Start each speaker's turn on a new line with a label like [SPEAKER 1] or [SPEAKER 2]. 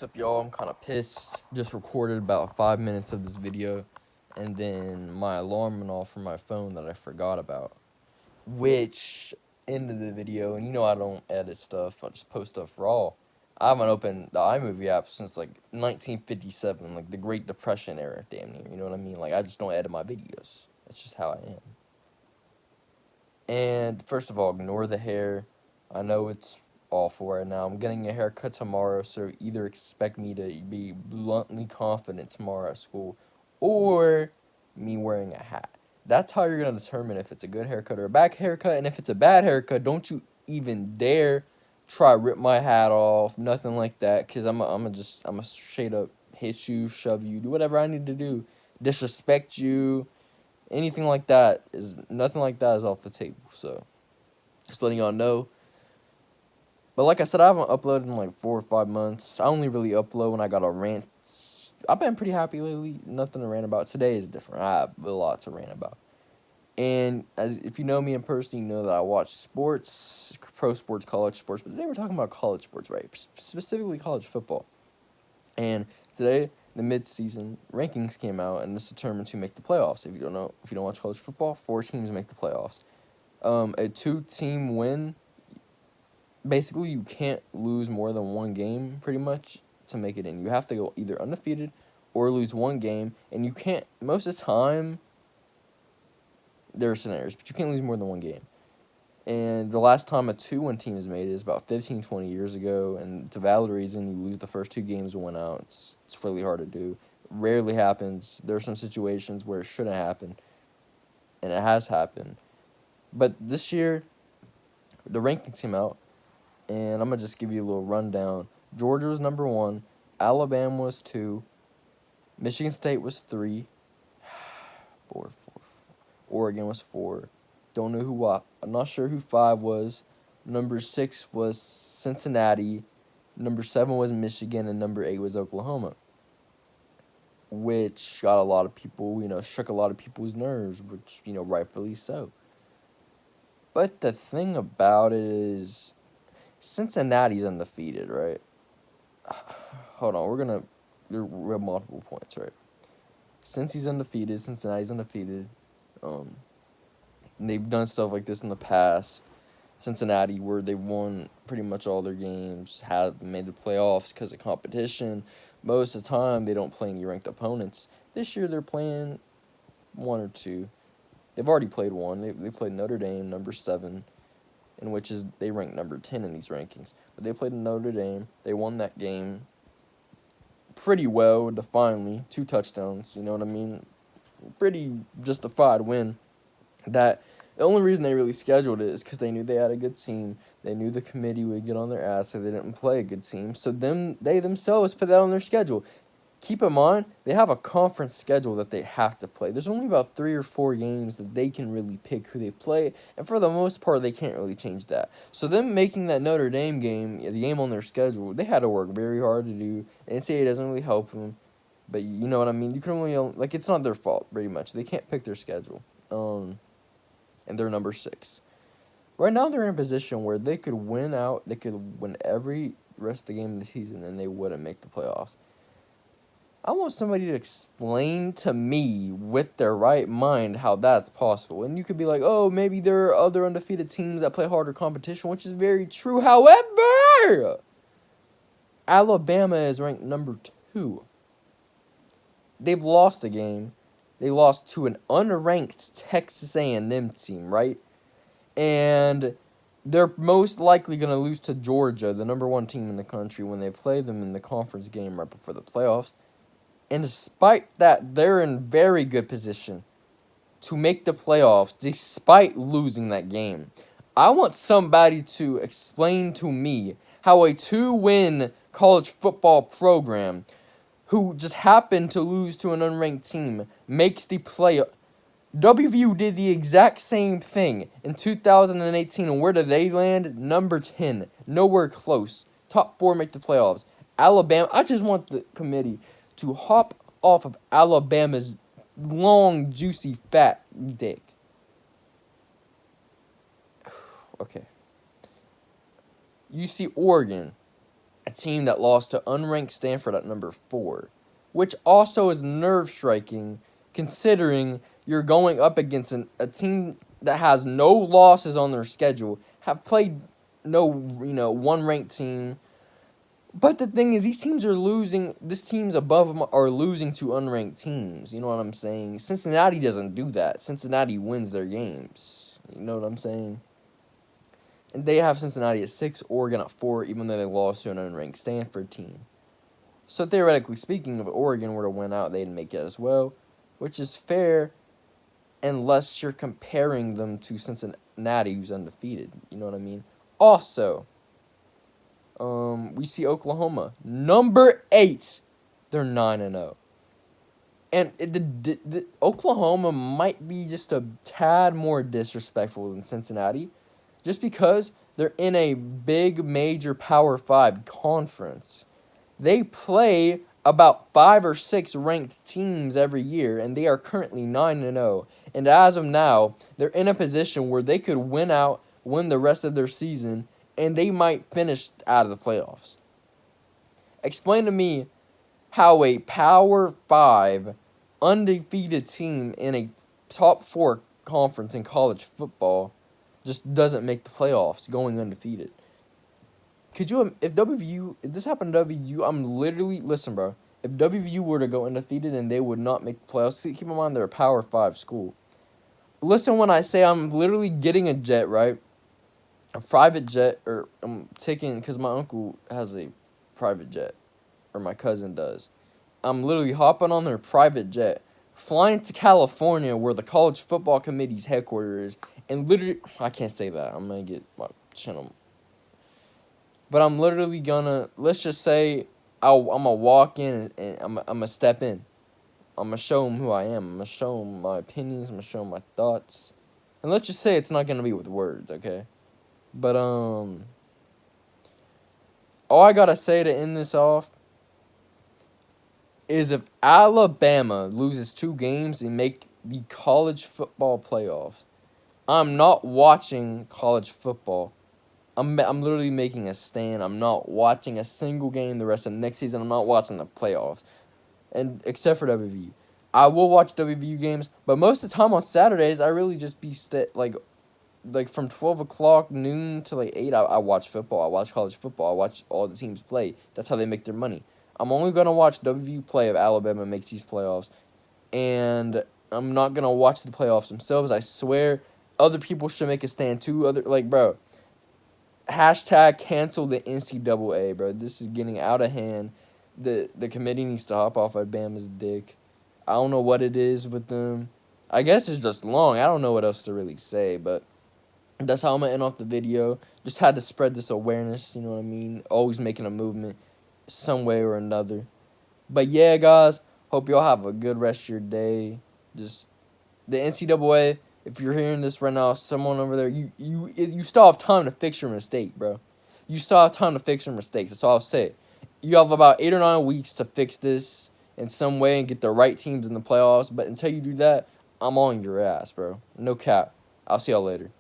[SPEAKER 1] What's up, y'all? I'm kind of pissed. Just recorded about 5 minutes of this video, and then my alarm went off from my phone that I forgot about. Which ended the video, and I don't edit stuff. I just post stuff raw. I haven't opened the iMovie app since like 1957, like the Great Depression era, damn near. You know what I mean? Like I just don't edit my videos. That's just how I am. And first of all, ignore the hair. I know it's awful right now. I'm getting a haircut tomorrow, so either expect me to be bluntly confident tomorrow at school or me wearing a hat. That's how you're going to determine if it's a good haircut or a bad haircut. And if it's a bad haircut, don't you even dare try rip my hat off, nothing like that, because I'm a straight up hit you, shove you, do whatever I need to do, disrespect you. Anything like that is nothing like that is off the table. So just letting y'all know. But like I said, I haven't uploaded in like 4 or 5 months. I only really upload when I got a rant. I've been pretty happy lately. Nothing to rant about. Today is different. I have a lot to rant about. And if you know me in person, you know that I watch sports, pro sports, college sports. But today we're talking about college sports, right? Specifically college football. And today, the mid-season rankings came out, and this determines who make the playoffs. If you don't know, if you don't watch college football, 4 teams make the playoffs. A 2-team win. Basically, you can't lose more than one game, pretty much, to make it in. You have to go either undefeated or lose one game, and you can't. Most of the time, there are scenarios, but you can't lose more than one game. And the last time a 2-win team is made is about 15, 20 years ago. And it's a valid reason. You lose the first 2 games and win out. It's really hard to do. Rarely happens. There are some situations where it shouldn't happen. And it has happened. But this year, the rankings came out. And I'm going to just give you a little rundown. Georgia was number 1. Alabama was 2. Michigan State was 3. 4. Oregon was 4. Don't know who I'm not sure who 5 was. Number 6 was Cincinnati. Number 7 was Michigan, and number 8 was Oklahoma. Which got a lot of people, shook a lot of people's nerves, which, rightfully so. But the thing about it is, Cincinnati's undefeated, right? Hold on, we have multiple points, right? Cincy's undefeated, Cincinnati's undefeated. They've done stuff like this in the past. Cincinnati, where they won pretty much all their games, have made the playoffs because of competition. Most of the time, they don't play any ranked opponents. This year, they're playing 1 or 2. They've already played 1. They played Notre Dame, number 7, in which is they ranked number 10 in these rankings. But they played Notre Dame. They won that game pretty well, defiantly. 2 touchdowns, you know what I mean? Pretty justified win. That the only reason they really scheduled it is because they knew they had a good team. They knew the committee would get on their ass if they didn't play a good team. So they themselves put that on their schedule. Keep in mind, they have a conference schedule that they have to play. There's only about 3 or 4 games that they can really pick who they play, and for the most part, they can't really change that. So them making that Notre Dame game, the game on their schedule, they had to work very hard to do. NCAA doesn't really help them, but you know what I mean? You can only, it's not their fault, pretty much. They can't pick their schedule. And they're number 6. Right now, they're in a position where they could win out. They could win every rest of the game of the season, and they wouldn't make the playoffs. I want somebody to explain to me with their right mind how that's possible. And you could be like, oh, maybe there are other undefeated teams that play harder competition, which is very true. However, Alabama is ranked number 2. They've lost a game. They lost to an unranked Texas A&M team, right? And they're most likely going to lose to Georgia, the number 1 team in the country, when they play them in the conference game right before the playoffs. And despite that, they're in very good position to make the playoffs despite losing that game. I want somebody to explain to me how a 2-win college football program who just happened to lose to an unranked team makes the play. WVU did the exact same thing in 2018, and where did they land? Number 10. Nowhere close. Top 4 make the playoffs. Alabama, I just want the committee to hop off of Alabama's long, juicy, fat dick. Okay. You see Oregon. a team that lost to unranked Stanford at number 4, which also is nerve-striking considering you're going up against a team that has no losses on their schedule, have played no, one ranked team. But the thing is, these teams are losing. This teams above them are losing to unranked teams. You know what I'm saying? Cincinnati doesn't do that. Cincinnati wins their games. You know what I'm saying? And they have Cincinnati at 6, Oregon at 4, even though they lost to an unranked Stanford team. So theoretically speaking, if Oregon were to win out, they'd make it as well, which is fair unless you're comparing them to Cincinnati, who's undefeated. You know what I mean? Also, we see Oklahoma, number 8. They're 9-0. And the Oklahoma might be just a tad more disrespectful than Cincinnati, just because they're in a big major Power 5 conference. They play about 5 or 6 ranked teams every year, and they are currently 9-0. And as of now, they're in a position where they could win the rest of their season, and they might finish out of the playoffs. Explain to me how a Power 5 undefeated team in a top 4 conference in college football just doesn't make the playoffs going undefeated. Could you, if this happened to WVU, listen, bro, if WVU were to go undefeated and they would not make the playoffs, keep in mind they're a Power 5 school. Listen when I say I'm literally getting a jet, right? A private jet, or I'm taking, because my uncle has a private jet, or my cousin does. I'm literally hopping on their private jet, flying to California where the college football committee's headquarters is, and literally, I can't say that, I'm going to get my channel. But I'm literally gonna, let's just say, I'm going to walk in and I'm going to step in. I'm going to show them who I am. I'm going to show them my opinions. I'm going to show them my thoughts. And let's just say it's not going to be with words, okay? But, all I got to say to end this off is if Alabama loses 2 games and make the college football playoffs, I'm not watching college football. I'm literally making a stand. I'm not watching a single game the rest of the next season. I'm not watching the playoffs, and except for WVU. I will watch WVU games, but most of the time on Saturdays, I really just be like from 12 o'clock noon to like 8. I watch football. I watch college football. I watch all the teams play. That's how they make their money. I'm only gonna watch WVU play if Alabama makes these playoffs, and I'm not gonna watch the playoffs themselves. I swear, other people should make a stand too. Bro. Hashtag cancel the NCAA, bro. This is getting out of hand. The committee needs to hop off Alabama's dick. I don't know what it is with them. I guess it's just long. I don't know what else to really say, but that's how I'm going to end off the video. Just had to spread this awareness, you know what I mean? Always making a movement some way or another. But yeah, guys, hope y'all have a good rest of your day. Just the NCAA, if you're hearing this right now, someone over there, you still have time to fix your mistake, bro. You still have time to fix your mistakes. That's all I'll say. You have about 8 or 9 weeks to fix this in some way and get the right teams in the playoffs. But until you do that, I'm on your ass, bro. No cap. I'll see y'all later.